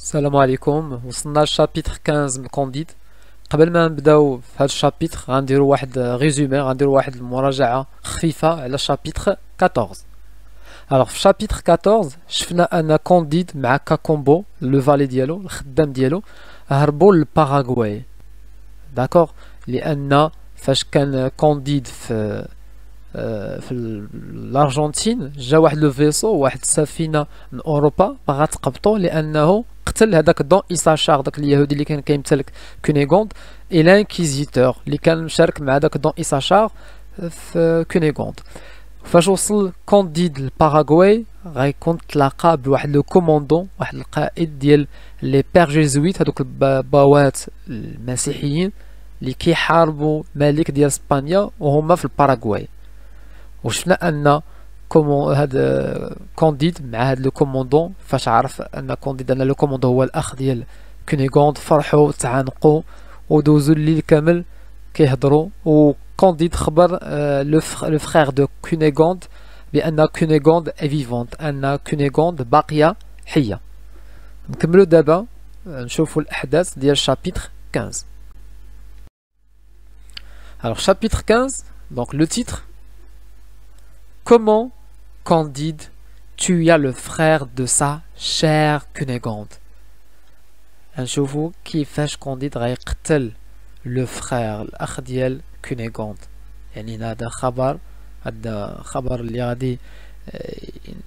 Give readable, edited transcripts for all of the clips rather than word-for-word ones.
السلام عليكم. وصلنا للشابيتر 15 من كونديد. قبل ما نبداو في هذا الشابيتر غنديروا واحد ريزومي، غنديروا واحد المراجعه خفيفه على الشابيتر 14. الوغ في الشابيتر 14 شفنا ان كونديد مع كاكومبو لو فالي ديالو الخدام ديالو هربوا للباراغواي. داكوغ، لان فاش كان كونديد في الارجنتين جا واحد لو فيسو، واحد السفينه من اوروبا باغا تقبطو لانه قتل هذاك دون إيساشار، داك اليهودي اللي كان كيمتلك كونيغوند، اي لانكيزيتور اللي كان مشارك مع داك دون إيساشار في كونيغوند. فاش وصل كونديد للباراغواي غيكون تلاقى بواحد لو كوموندون، واحد القائد ديال لي بير جيزويت، هذوك الباوات المسيحيين اللي كيحاربوا الملك ديال اسبانيا وهما في الباراغواي. وشفنا ان هذا كونديد مع هذا لو كوموندون، فاش عرف ان كونديد ان لو كوموندون هو الاخ ديال كونيغوند، فرحوا تعانقوا ودوزوا الليل كامل كيهضروا. وكونديد خبر لو فخير دو كونيغوند بان كونيغوند اي فيفونت، ان كونيغوند باقيه حيه. نكملوا دابا نشوفوا الاحداث ديال شابيتر 15. Alors chapitre 15, donc le titre: Comment Candide tua le frère de sa chère Cunégonde. نشوفوا كيفاش كونديد غيقتل لو فخير الاخ ديال كونيغوند. يعني هذا خبر اللي غادي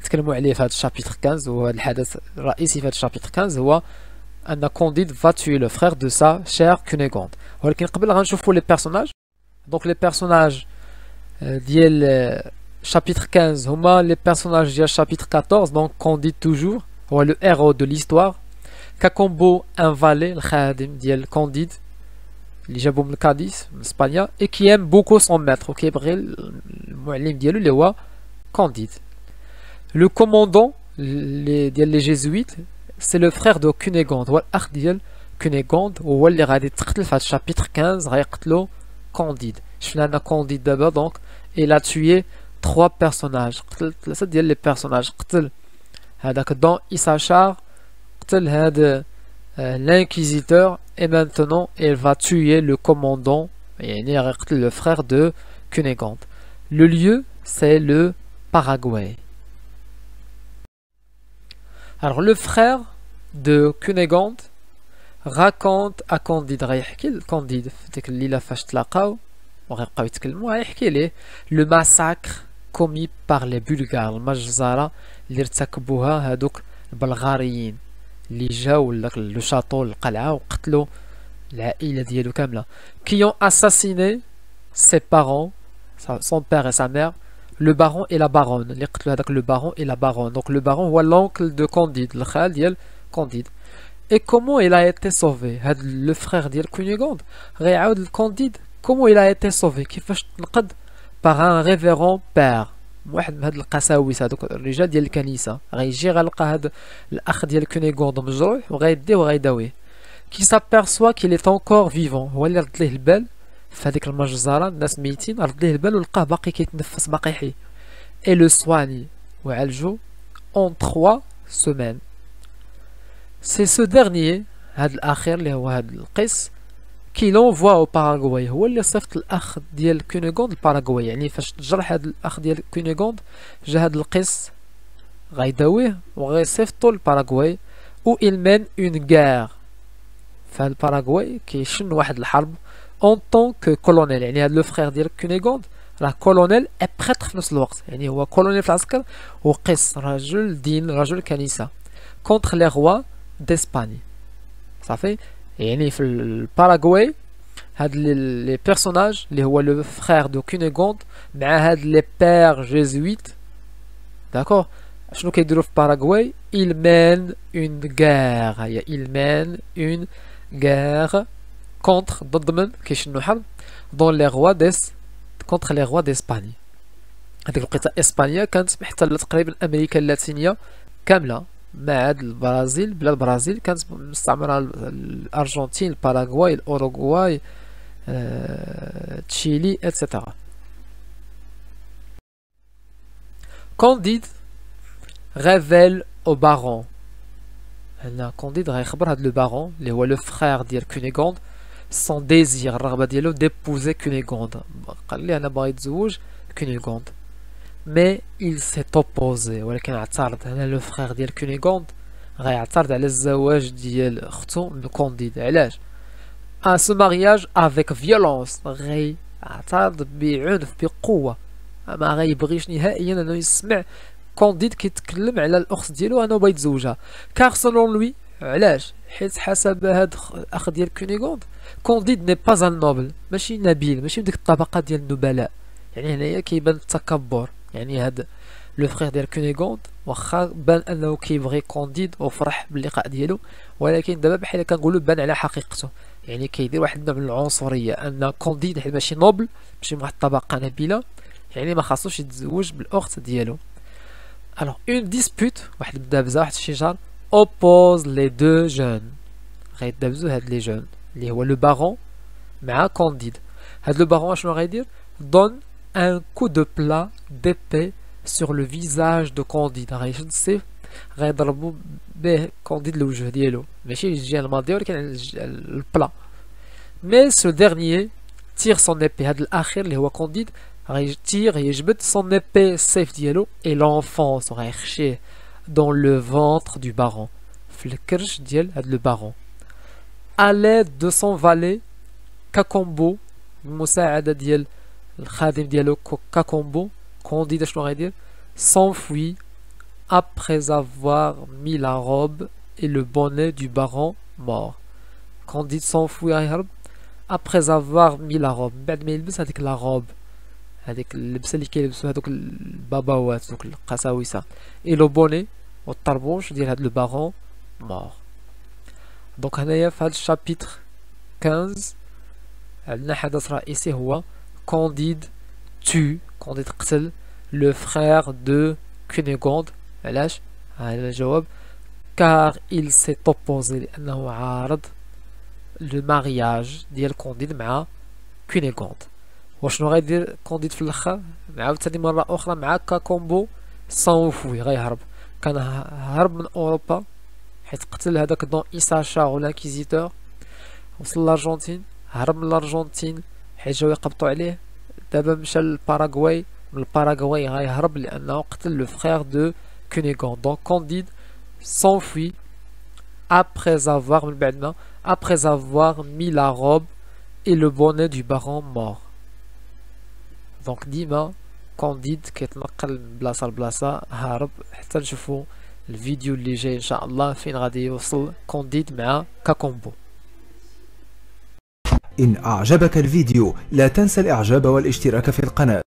نتكلموا عليه في هذا الشابيتر 15، وهو الحدث الرئيسي في هذا الشابيتر 15 هو ان كونديد va tuer le frère de sa chère Cunégonde. ولكن قبل غنشوفوا لي بيرسوناج. دونك لي بيرسوناج ديال chapitre 15 هما les personnages ديال chapitre 14. donc Candide toujours هو le héros de l'histoire. كاكومبو un valet الخادم ديال كونديد اللي جابو من كاديس من اسبانيا، et qui aime beaucoup son maître وكيبغي المعلم ديالو اللي هو كونديد. le commandant ديال les jésuites c'est le frère de Cunégonde، هو الاخ ديال كونيغوند، وهو اللي غادي تقتل في هذا chapitre 15 غيقتلو كونديد. شفنا ان كونديد دابا دونك il a tué 3 personnages، قتل 3 ديال لي بيرسوناج. قتل هذاك دون إيساشار، قتل هذا l'inquisiteur، et maintenant il va tuer le commandant، يعني غيقتل le frère de Cunégonde. Le lieu c'est le Paraguay. Alors le frère de Cunégonde raconte à Candide، غيحكي لكونديد في ديك الليله فاش تلاقاو وغيبقاو يتكلموا، غيحكي ليه لو ماساكر كومي بار لي بولغار، المجزره اللي ارتكبوها هادوك البلغاريين اللي جاو لداك لو شاطو القلعه وقتلوا العائله ديالو كامله. كيون اساسيني سي بارون، son père et sa mère، le baron et la baronne، اللي قتلوا هذاك لو بارون et la baronne. donc le baron هو l'oncle de Candide، الخال ديال كونديد. et comment il a été sauvé، هاد لو فرير ديال كونيغوند غيعاود لكونديد comment il a été sauvé، كيفاش تنقذ par un révérend père، واحد من هاد القساوسه هادوك الرجال ديال الكنيسه. غيجي غيلقى هاد الاخ ديال كونيغوند مجروح وغيديه وغيداويه. كي سابيرسوا كيل est encore vivant، هو اللي رد ليه البال في هذيك المجزره، الناس ميتين، رد ليه البال ولقاه باقي كيتنفس باقي حي. et le soigne، وعالجو en 3 semaines. c'est ce dernier، هاد الاخير اللي هو هاد القس، كي لونفوا او باراغواي، هو اللي صيفط الاخ ديال كونيغوند الباراغواي. يعني فاش تجرح هاد الاخ ديال كونيغوند جا هاد القس غيداويه وغيصيفطو للباراغواي. او il mène une guerre، فهاد الباراغواي كيشن واحد الحرب اون طونك كولونيل. يعني هاد لو فخير ديال كونيغوند راه كولونيل اي بريتر في نفس الوقت، يعني هو كولونيل في العسكر وقس، رجل دين، رجل كنيسه. كونتر لي روا d'Espagne. صافي، يعني في الباراغواي هاد لي بيرسوناج اللي هو لو فرير دو كونيغوند مع هاد لي بير جيزويت، داكور، شنو كيديروا في باراغواي؟ il mène une guerre، هي il mène une guerre contre، ضد من كيشنو حرب، دون لي روا ديس، كونتر لي روا ديسباني. هذيك الوقيته اسبانيا كانت محتله تقريبا امريكا اللاتينيه كامله، مع هاد البرازيل، بلاد البرازيل كانت مستعمره الارجنتين، الباراغواي، الاوروغواي، تشيلي اتسيتيرا. Candide révèle au baron هنا كونديد غيخبر هاد لو بارون اللي هو لو فخير ديال كونيغوند سون ديزير الرغبه ديالو ديبوزي كونيغوند، قال لي انا باغي يتزوج كونيغوند. مي il s'est opposé، ولكن اعترض. هنا لو فخير ديال كونيغوند غيعترض على الزواج ديال اختو من كونديد. علاش؟ ان سو مارياج افيك فيولونس، غيعترض بعنف بقوه، ما غيبغيش نهائيا انه يسمع كونديد كيتكلم على الاخت ديالو انه باغي يتزوجها. كار سولون لوي، علاش؟ حيت حسب هاد الاخ ديال كونيغوند كونديد ني با ان نوبل، ماشي نبيل، ماشي من ديك الطبقه ديال النبلاء. يعني هنايا كيبان التكبر. يعني هاد لو فخير ديال كونيغوند واخا بان انه كيبغي كونديد وفرح باللقاء ديالو، ولكن دابا بحال كنقولوا بان على حقيقته. يعني كيدير واحد النوع من العنصريه ان كونديد حيت ماشي نوبل، ماشي من واحد الطبقه نبيله، يعني ما خاصوش يتزوج بالاخت ديالو. الوغ اون ديسبوت، واحد الدابزه، واحد الشجار اوبوز لي دو جون، غيدابزو هاد لي جون اللي هو لو بارون مع كونديد. هاد لو بارون شنو غيدير؟ دون ان كو دو بلا ديبي sur le visage de Candide، غيشد السيف غيضربو به كونديد لوجه ديالو، ماشي الجهه الماضيه ولكن على البلا. مي سو ديرنيي تير سون ايبي، هاد الاخير اللي هو كونديد غيتير يجبد سون ايبي السيف ديالو اي لونفونس غيخشيه دون لو فونتر دو بارون، في الكرش ديال هاد لو بارون. ا ليد دو سون فالي كاكومبو، بالمساعده ديال الخادم ديالو كاكومبو، Candide شنو غيدير؟ s'enfuit après avoir mis la robe et le bonnet du baron mort. Candide s'enfuit غيهرب après avoir mis la robe، بعد ما يلبس هذيك لا روب، هذيك اللبسه اللي كيلبسوا هذوك الباباوات دوك القساوسه، et le bonnet والطربوش ديال هاد لو بارون مور. دونك هنايا في هاد الشابيتر 15 عندنا حدث رئيسي هو كونديد tue، كونديد قتل لو فخير دو كونيغوند. علاش؟ هذا الجواب كار il s'est opposé، لأنه عارض لو مارياج ديال كونديد مع كونيغوند. وشنو غيدير كونديد في الاخر؟ عاوتاني مرة أخرى مع كاكومبو سانفوي، غيهرب. كان هرب من أوروبا حيت قتل هذاك دون إيساشا و لانكيزيتور، وصل لارجنتين، هرب من الأرجنتين حيت جاو يقبطو عليه. دابا مشى للباراغواي، من الباراغواي غيهرب لأنه قتل لو فخير دو كونيغوند. دونك كونديد s'enfuit après avoir، من بعد ما après avoir mis la robe et le bonnet du baron mort. دونك ديما كونديد كيتنقل من بلاصة لبلاصة هارب، حتى نشوفو الفيديو اللي جاي ان شاء الله فين غادي يوصل كونديد مع كاكومبو. إن أعجبك الفيديو لا تنسى الإعجاب والاشتراك في القناة.